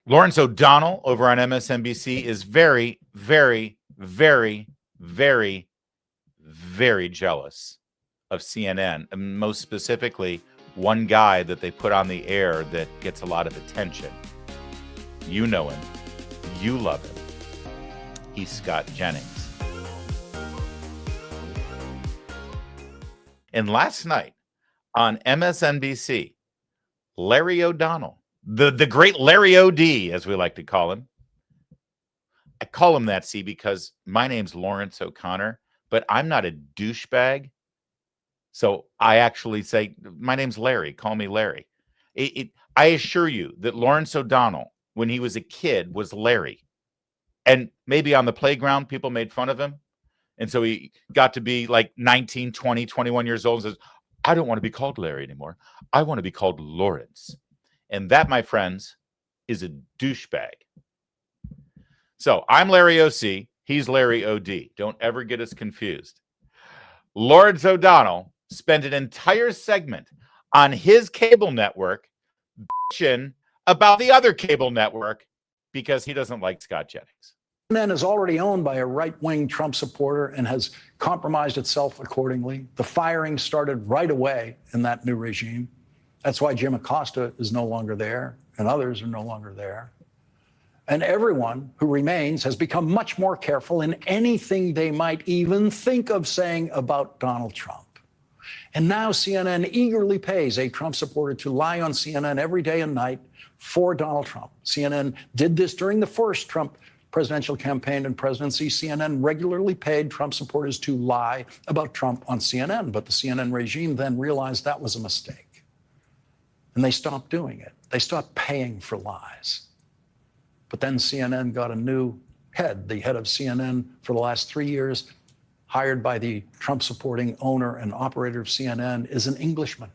Lawrence O'Donnell over on MSNBC is very, very, very, very, very jealous of CNN, and most specifically, one guy that they put on the air that gets a lot of attention. You know him. You love him. He's Scott Jennings. And last night on MSNBC, Larry O'Donnell, the great Larry O.D., as we like to call him. I call him that, see, because my name's Lawrence O'Connor, but I'm not a douchebag. So I actually say, my name's Larry. Call me Larry. I assure you that Lawrence O'Donnell, when he was a kid, was Larry. And maybe on the playground, people made fun of him. And so he got to be like 19, 20, 21 years old and says, I don't want to be called Larry anymore. I want to be called Lawrence. And that, my friends, is a douchebag. So I'm Larry OC. He's Larry OD. Don't ever get us confused. Lawrence O'Donnell spent an entire segment on his cable network bitching about the other cable network because he doesn't like Scott Jennings. CNN is already owned by a right-wing Trump supporter and has compromised itself accordingly. The firing started right away in that new regime. That's why Jim Acosta is no longer there and others are no longer there. And everyone who remains has become much more careful in anything they might even think of saying about Donald Trump. And now CNN eagerly pays a Trump supporter to lie on CNN every day and night for Donald Trump. CNN did this during the first Trump presidential campaign and presidency. CNN regularly paid Trump supporters to lie about Trump on CNN, but the CNN regime then realized that was a mistake. And they stopped doing it. They stopped paying for lies. But then CNN got a new head. The head of CNN for the last 3 years, hired by the Trump-supporting owner and operator of CNN, is an Englishman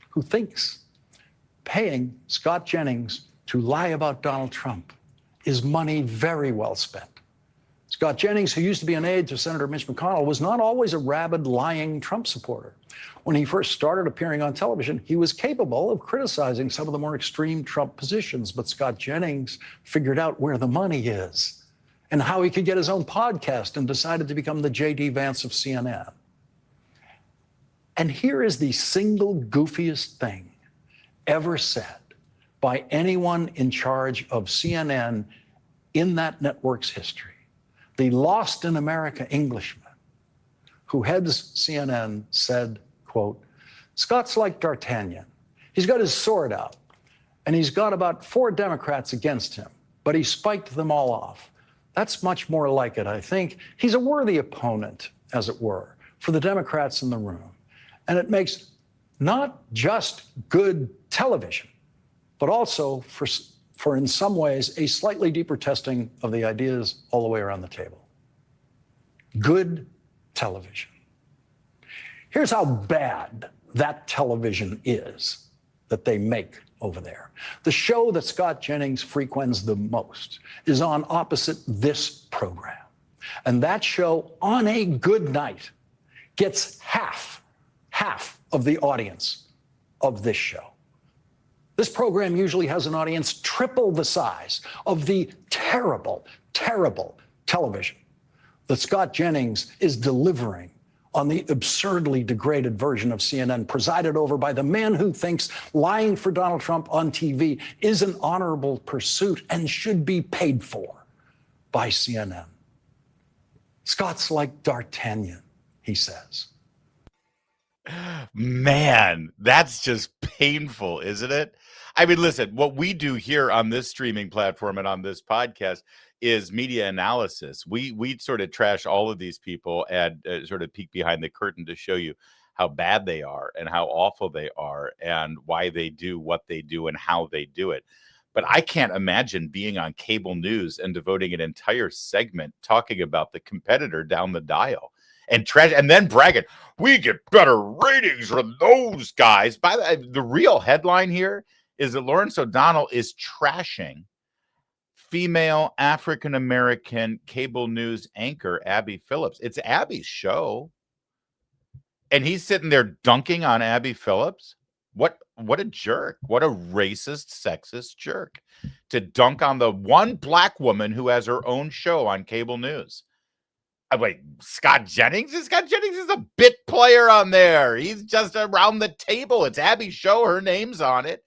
who thinks paying Scott Jennings to lie about Donald Trump is money very well spent. Scott Jennings, who used to be an aide to Senator Mitch McConnell, was not always a rabid, lying Trump supporter. When he first started appearing on television, he was capable of criticizing some of the more extreme Trump positions, but Scott Jennings figured out where the money is and how he could get his own podcast and decided to become the J.D. Vance of CNN. And here is the single goofiest thing ever said by anyone in charge of CNN in that network's history. The lost in America Englishman who heads CNN said, quote, Scott's like D'Artagnan. He's got his sword out, and he's got about 4 Democrats against him, but he spiked them all off. That's much more like it, I think. He's a worthy opponent, as it were, for the Democrats in the room. And it makes not just good television, but also for in some ways, a slightly deeper testing of the ideas all the way around the table. Good television. Here's how bad that television is that they make over there. The show that Scott Jennings frequents the most is on opposite this program. And that show, on a good night, gets half of the audience of this show. This program usually has an audience triple the size of the terrible, terrible television that Scott Jennings is delivering on the absurdly degraded version of CNN presided over by the man who thinks lying for Donald Trump on TV is an honorable pursuit and should be paid for by CNN. Scott's like D'Artagnan, he says. Man, that's just painful, isn't it? I mean, listen, what we do here on this streaming platform and on this podcast is media analysis. We sort of trash all of these people and sort of peek behind the curtain to show you how bad they are and how awful they are and why they do what they do and how they do it. But I can't imagine being on cable news and devoting an entire segment talking about the competitor down the dial and trash and then bragging, we get better ratings from those guys. By the real headline here is that Lawrence O'Donnell is trashing female African-American cable news anchor Abby Phillips. It's Abby's show. And he's sitting there dunking on Abby Phillips. What a jerk. What a racist, sexist jerk to dunk on the one black woman who has her own show on cable news. Wait, Scott Jennings? Scott Jennings is a bit player on there. He's just around the table. It's Abby's show. Her name's on it.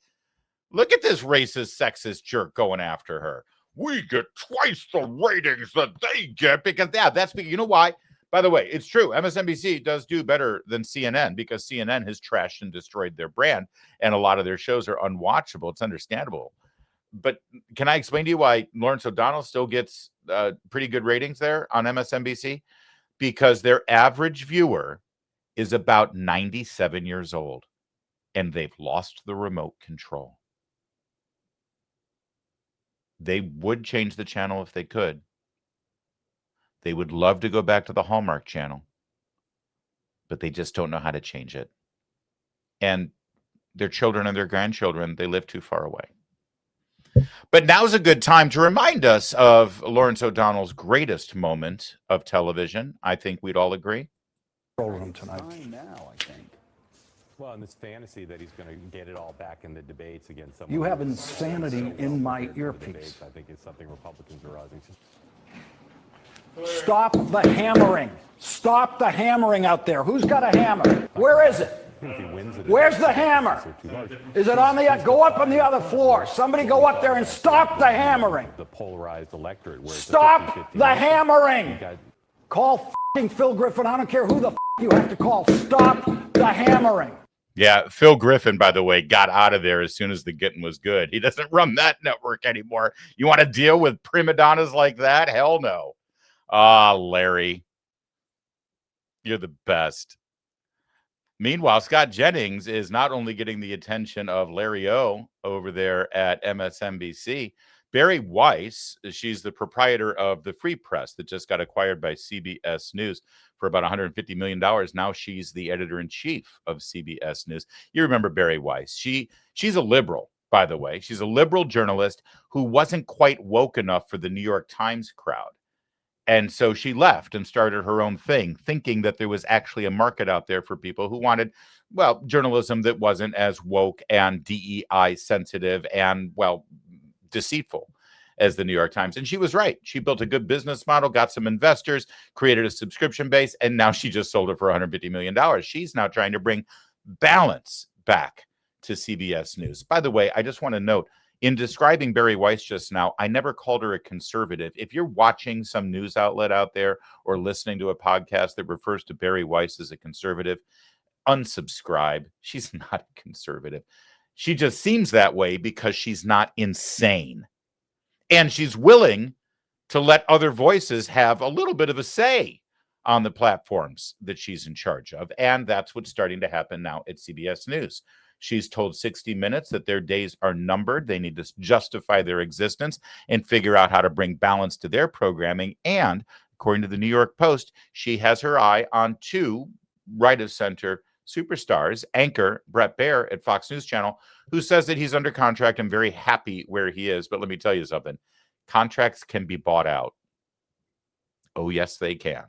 Look at this racist, sexist jerk going after her. We get twice the ratings that they get because, yeah, that's because, you know why? By the way, it's true. MSNBC does do better than CNN because CNN has trashed and destroyed their brand, and a lot of their shows are unwatchable. It's understandable. But can I explain to you why Lawrence O'Donnell still gets pretty good ratings there on MSNBC? Because their average viewer is about 97 years old, and they've lost the remote control. They would change the channel if they could. They would love to go back to the Hallmark channel, but they just don't know how to change it. And their children and their grandchildren, they live too far away. But now's a good time to remind us of Lawrence O'Donnell's greatest moment of television. I think we'd all agree. Room tonight. Now, I think. Well, in this fantasy that he's going to get it all back in the debates against someone. You have insanity in my earpiece. I think it's something Republicans are rising to. Stop the hammering. Stop the hammering out there. Who's got a hammer? Where is it? Where's the hammer? Is it on the, go up on the other floor. Somebody go up there and stop the hammering. The polarized electorate. Stop the hammering. Call f***ing Phil Griffin. I don't care who the f*** you have to call. Stop the hammering. Yeah, Phil Griffin, by the way, got out of there as soon as the getting was good. He doesn't run that network anymore. You want to deal with prima donnas like that? Hell no. Ah, Larry, you're the best. Meanwhile, Scott Jennings is not only getting the attention of Larry O over there at MSNBC, Barry Weiss, she's the proprietor of the Free Press that just got acquired by CBS News for about $150 million. Now she's the editor-in-chief of CBS News. You remember Barry Weiss. She's a liberal, by the way. She's a liberal journalist who wasn't quite woke enough for the New York Times crowd. And so she left and started her own thing, thinking that there was actually a market out there for people who wanted, well, journalism that wasn't as woke and DEI sensitive and, well, deceitful as the New York Times. And she was right. She built a good business model, got some investors, created a subscription base, and now she just sold it for $150 million. She's now trying to bring balance back to CBS News. By the way, I just want to note, in describing Barry Weiss just now, I never called her a conservative. If you're watching some news outlet out there or listening to a podcast that refers to Barry Weiss as a conservative, unsubscribe. She's not a conservative. She just seems that way because she's not insane. And she's willing to let other voices have a little bit of a say on the platforms that she's in charge of. And that's what's starting to happen now at CBS News. She's told 60 Minutes that their days are numbered. They need to justify their existence and figure out how to bring balance to their programming. And according to the New York Post, she has her eye on two right-of-center superstars, anchor Brett Baier at Fox News Channel, who says that he's under contract and very happy where he is. But let me tell you something. Contracts can be bought out. Oh, yes, they can.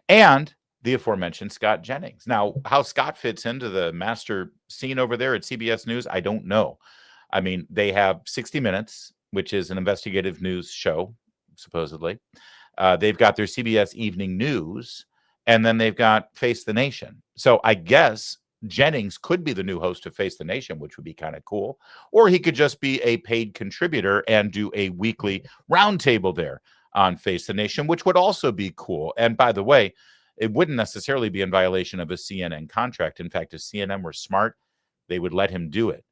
And the aforementioned Scott Jennings. Now, how Scott fits into the master scene over there at CBS News, I don't know. I mean, they have 60 Minutes, which is an investigative news show, supposedly. They've got their CBS Evening News, and then they've got Face the Nation. So I guess Jennings could be the new host of Face the Nation, which would be kind of cool. Or he could just be a paid contributor and do a weekly roundtable there on Face the Nation, which would also be cool. And by the way, it wouldn't necessarily be in violation of a CNN contract. In fact, if CNN were smart, they would let him do it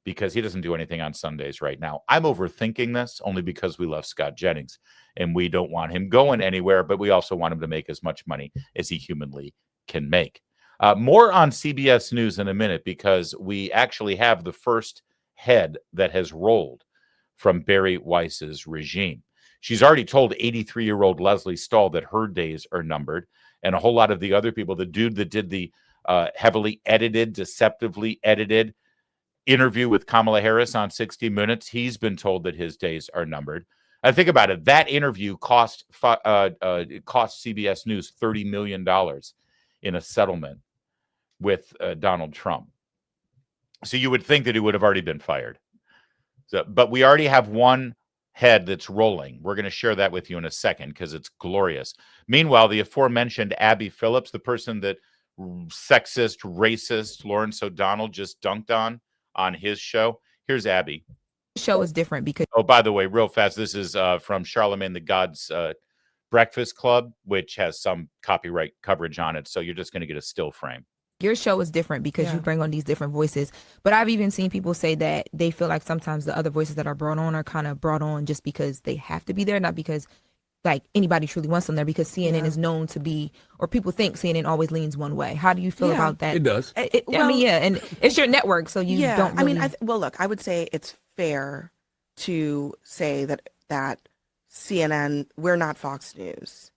because he doesn't do anything on Sundays right now. I'm overthinking this only because we love Scott Jennings and we don't want him going anywhere, but we also want him to make as much money as he humanly can make. More on CBS News in a minute because we actually have the first head that has rolled from Barry Weiss's regime. She's already told 83-year-old Leslie Stahl that her days are numbered. And a whole lot of the other people, the dude that did the heavily edited, deceptively edited interview with Kamala Harris on 60 Minutes, he's been told that his days are numbered. And think about it. That interview cost CBS News $30 million in a settlement with Donald Trump. So you would think that he would have already been fired. So, but we already have one head that's rolling. We're going to share that with you in a second because it's glorious. Meanwhile, the aforementioned Abby Phillips, the person that sexist, racist Lawrence O'Donnell just dunked on his show. Here's Abby. Show is different because Oh, by the way, real fast, this is from Charlemagne the God's Breakfast Club, which has some copyright coverage on it. So you're just going to get a still frame. your show is different because you bring on these different voices. But I've even seen people say that they feel like sometimes the other voices that are brought on are kind of brought on just because they have to be there, not because like anybody truly wants them there, because CNN is known to be, or people think CNN always leans one way. How do you feel about that? It does. I mean, yeah, and it's your network, so you don't really... I mean, well, look, I would say it's fair to say that CNN, we're not Fox News,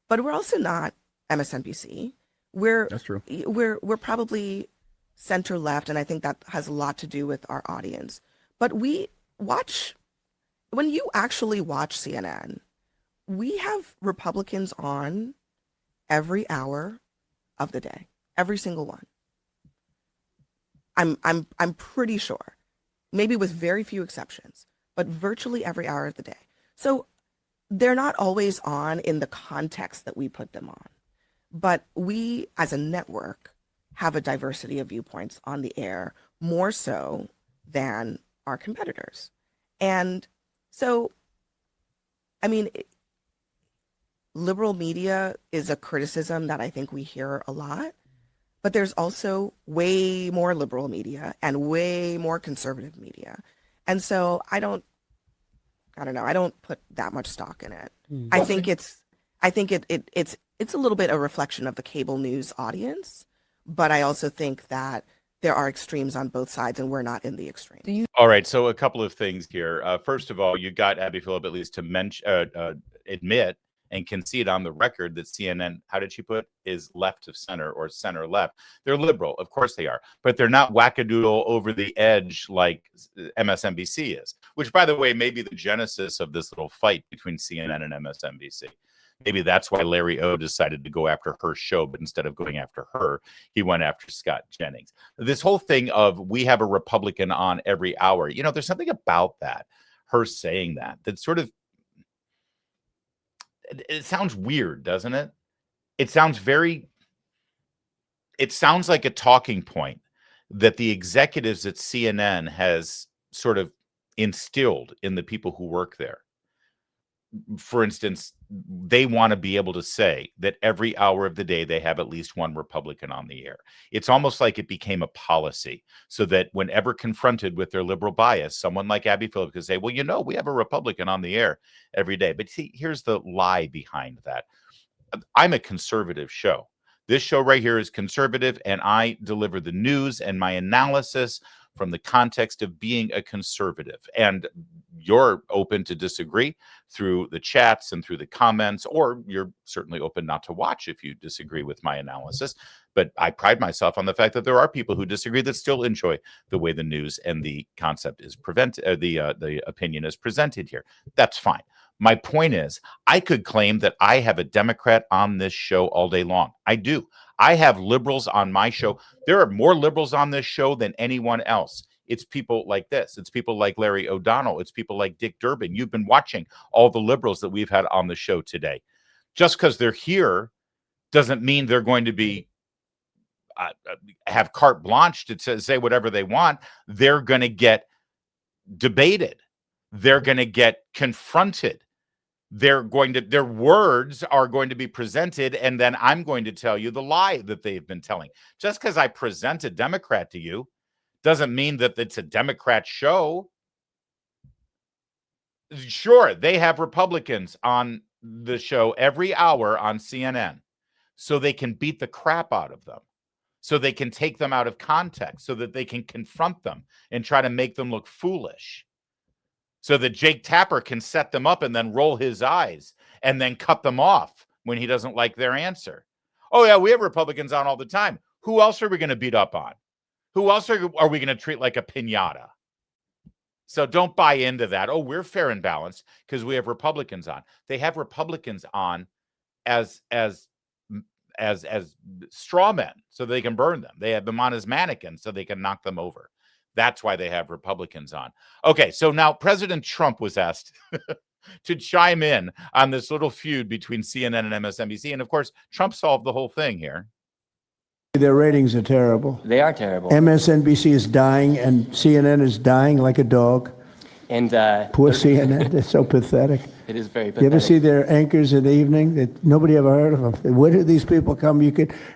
but we're also not MSNBC. That's true. We're probably center left, and I think that has a lot to do with our audience. But when you actually watch CNN, we have Republicans on every hour of the day, every single one. I'm pretty sure, maybe with very few exceptions, but virtually every hour of the day. So they're not always on in the context that we put them on. But we, as a network, have a diversity of viewpoints on the air, more so than our competitors. And so, I mean, liberal media is a criticism that I think we hear a lot, but there's also way more liberal media and way more conservative media. And so I don't know, I don't put that much stock in it. I think it's a little bit a reflection of the cable news audience, but I also think that there are extremes on both sides, and we're not in the extreme. All right, so a couple of things here. First of all, you got Abby Phillip at least to admit and concede on the record that CNN, how did she put, is left of center or center left. They're liberal, of course they are, but they're not wackadoodle over the edge like MSNBC is, which, by the way, may be the genesis of this little fight between CNN and MSNBC. Maybe that's why Larry O decided to go after her show, but instead of going after her, he went after Scott Jennings. This whole thing of we have a Republican on every hour, you know, there's something about that, her saying that sort of, it sounds weird, doesn't it? It sounds like a talking point that the executives at CNN has sort of instilled in the people who work there. For instance, they want to be able to say that every hour of the day they have at least one Republican on the air. It's almost like it became a policy so that whenever confronted with their liberal bias, someone like Abby Phillip could say, well, you know, we have a Republican on the air every day. But see, here's the lie behind that. I'm a conservative show. This show right here is conservative, and I deliver the news and my analysis from the context of being a conservative. And you're open to disagree through the chats and through the comments, or you're certainly open not to watch if you disagree with my analysis. But I pride myself on the fact that there are people who disagree that still enjoy the way the news and the concept is the opinion is presented here. That's fine. My point is, I could claim that I have a Democrat on this show all day long. I do. I have liberals on my show. There are more liberals on this show than anyone else. It's people like this. It's people like Larry O'Donnell. It's people like Dick Durbin. You've been watching all the liberals that we've had on the show today. Just because they're here doesn't mean they're going to be have carte blanche to say whatever they want. They're going to get debated. They're going to get confronted. Their words are going to be presented, and then I'm going to tell you the lie that they've been telling. Just because I present a Democrat to you doesn't mean that it's a Democrat show. Sure, they have Republicans on the show every hour on CNN so they can beat the crap out of them, so they can take them out of context, so that they can confront them and try to make them look foolish. So that Jake Tapper can set them up and then roll his eyes and then cut them off when he doesn't like their answer. Oh, yeah, we have Republicans on all the time. Who else are we going to beat up on? Who else are we going to treat like a piñata? So don't buy into that. Oh, we're fair and balanced because we have Republicans on. They have Republicans on as straw men so they can burn them. They have them on as mannequins so they can knock them over. That's why they have Republicans on. Okay, so now President Trump was asked to chime in on this little feud between CNN and MSNBC. And of course, Trump solved the whole thing here. Their ratings are terrible. They are terrible. MSNBC is dying, and CNN is dying like a dog. And Poor CNN, they're so pathetic. it is very You pathetic. ever see their anchors in the evening? That nobody ever heard of them. Where do these people come?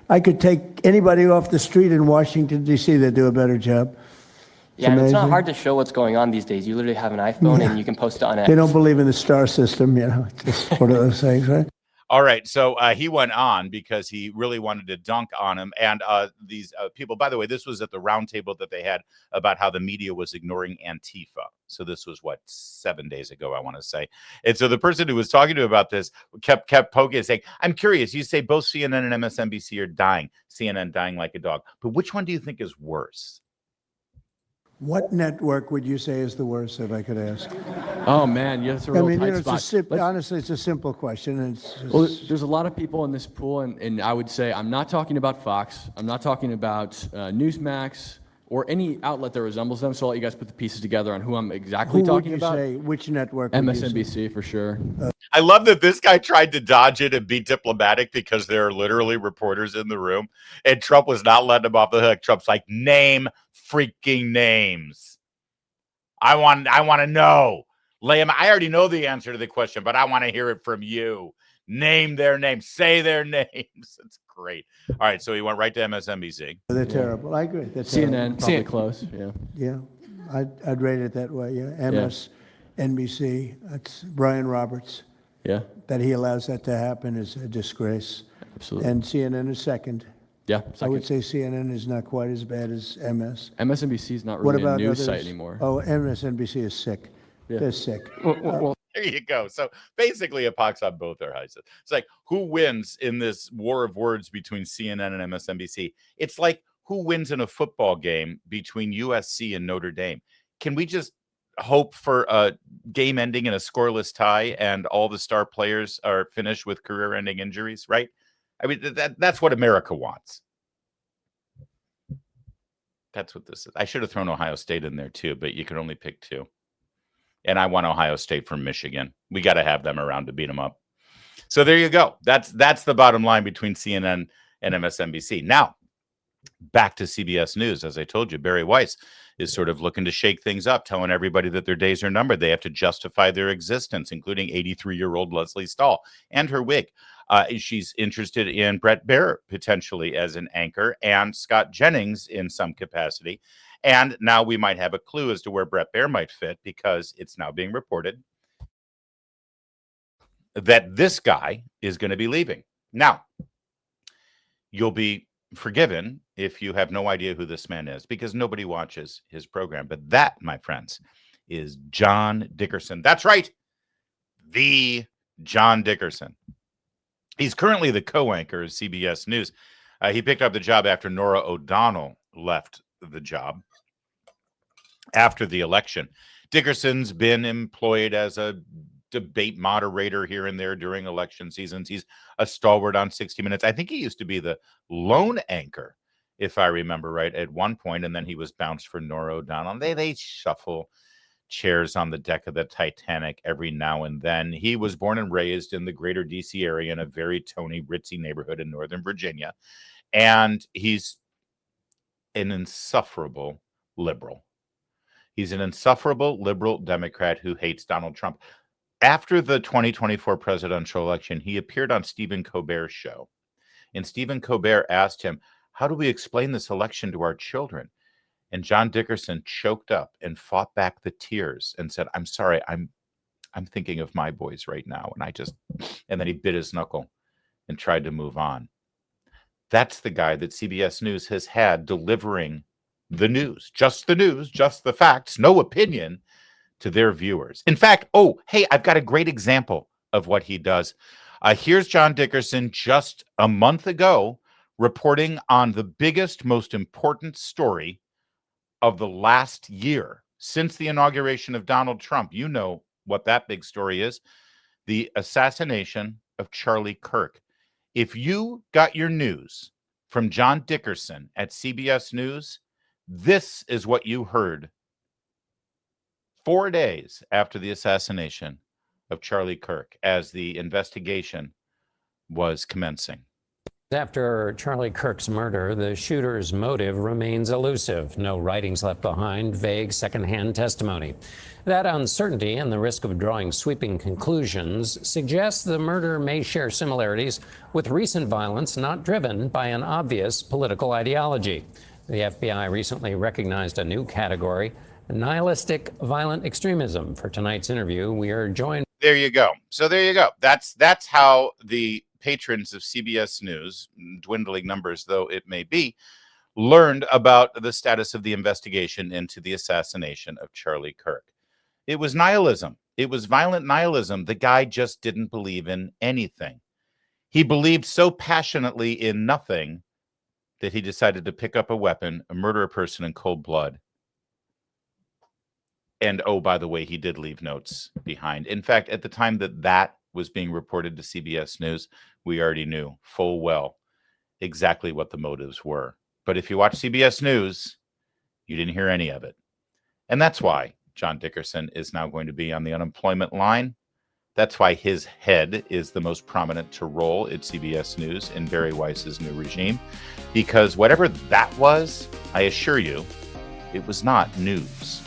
I could take anybody off the street in Washington, D.C. They'd do a better job. Yeah, it's not amazing. hard to show what's going on these days. You literally have an iPhone and you can post it on X. They don't believe in the star system, It's just one of those things, right? All right, so he went on because he really wanted to dunk on him. And these people, by the way, this was at the roundtable that they had about how the media was ignoring Antifa. So this was, 7 days ago, I want to say. And so the person who was talking to him about this kept poking, saying, I'm curious, you say both CNN and MSNBC are dying, CNN dying like a dog. But which one do you think is worse? What network would you say is the worst, if I could ask? Oh man, yeah, that's a real tight spot. Honestly, it's a simple question. And Well, there's a lot of people in this pool, and I would say I'm not talking about Fox. I'm not talking about Newsmax or any outlet that resembles them. So I'll let you guys put the pieces together on who I'm exactly talking about. Say, which network would you say? MSNBC for sure. I love that this guy tried to dodge it and be diplomatic because there are literally reporters in the room, and Trump was not letting him off the hook. Trump's like, name freaking names. I want to know. Liam, I already know the answer to the question, but I want to hear it from you. Name their names. Say their names. It's great. All right, so he went right to MSNBC. They're terrible. I agree. They're CNN, probably close. Yeah. Yeah, I'd rate it that way. Yeah, MSNBC. That's Brian Roberts. Yeah. That he allows that to happen is a disgrace. Absolutely. And CNN is second. Yeah. I would say CNN is not quite as bad as MS. MSNBC is not What really a about news others? site anymore. Oh, MSNBC is sick. Yeah. They're sick. Well, There you go. So basically, it pox on both their heights. It's like, who wins in this war of words between CNN and MSNBC? It's like, who wins in a football game between USC and Notre Dame? Can we just hope for a game ending in a scoreless tie and all the star players are finished with career-ending injuries, right? I mean, that's what America wants. That's what this is. I should have thrown Ohio State in there too, but you can only pick two. And I want Ohio State from Michigan. We got to have them around to beat them up. So there you go. That's the bottom line between CNN and MSNBC. Now, back to CBS News. As I told you, Barry Weiss is sort of looking to shake things up, telling everybody that their days are numbered. They have to justify their existence, including 83-year-old Leslie Stahl and her wig. She's interested in Brett Baer potentially as an anchor and Scott Jennings in some capacity. And now we might have a clue as to where Brett Baer might fit, because it's now being reported that this guy is going to be leaving. Now, you'll be forgiven if you have no idea who this man is, because nobody watches his program. But that, my friends, is John Dickerson. That's right. The John Dickerson. He's currently the co-anchor of CBS News. He picked up the job after Norah O'Donnell left the job after the election. Dickerson's been employed as a debate moderator here and there during election seasons. He's a stalwart on 60 Minutes. I think he used to be the lone anchor, if I remember right, at one point, and then he was bounced for Norah O'Donnell. They shuffle chairs on the deck of the Titanic every now and then. He was born and raised in the greater DC area in a very Tony ritzy neighborhood in Northern Virginia. And he's an insufferable liberal. He's an insufferable liberal Democrat who hates Donald Trump. After the 2024 presidential election, he appeared on Stephen Colbert's show. And Stephen Colbert asked him, how do we explain this election to our children? And John Dickerson choked up and fought back the tears and said, I'm sorry, I'm thinking of my boys right now. And then he bit his knuckle and tried to move on. That's the guy that CBS News has had delivering the news, just the facts, no opinion, to their viewers. In fact, I've got a great example of what he does. Here's John Dickerson just a month ago reporting on the biggest, most important story of the last year since the inauguration of Donald Trump. You know what that big story is: the assassination of Charlie Kirk. If you got your news from John Dickerson at CBS News, This is what you heard 4 days after the assassination of Charlie Kirk as the investigation was commencing. After Charlie Kirk's murder, the shooter's motive remains elusive. No writings left behind, vague secondhand testimony. That uncertainty and the risk of drawing sweeping conclusions suggests the murder may share similarities with recent violence not driven by an obvious political ideology. The FBI recently recognized a new category, nihilistic violent extremism. For tonight's interview, we are joined. There you go. So there you go. That's how the patrons of CBS News, dwindling numbers though it may be, learned about the status of the investigation into the assassination of Charlie Kirk. It was nihilism. It was violent nihilism. The guy just didn't believe in anything. He believed so passionately in nothing that he decided to pick up a weapon, murder a person in cold blood. And oh, by the way, he did leave notes behind. In fact, at the time that was being reported to CBS News, we already knew full well exactly what the motives were. But if you watch CBS News, you didn't hear any of it. And that's why John Dickerson is now going to be on the unemployment line. That's why his head is the most prominent to roll at CBS News in Barry Weiss's new regime. Because whatever that was, I assure you, it was not news.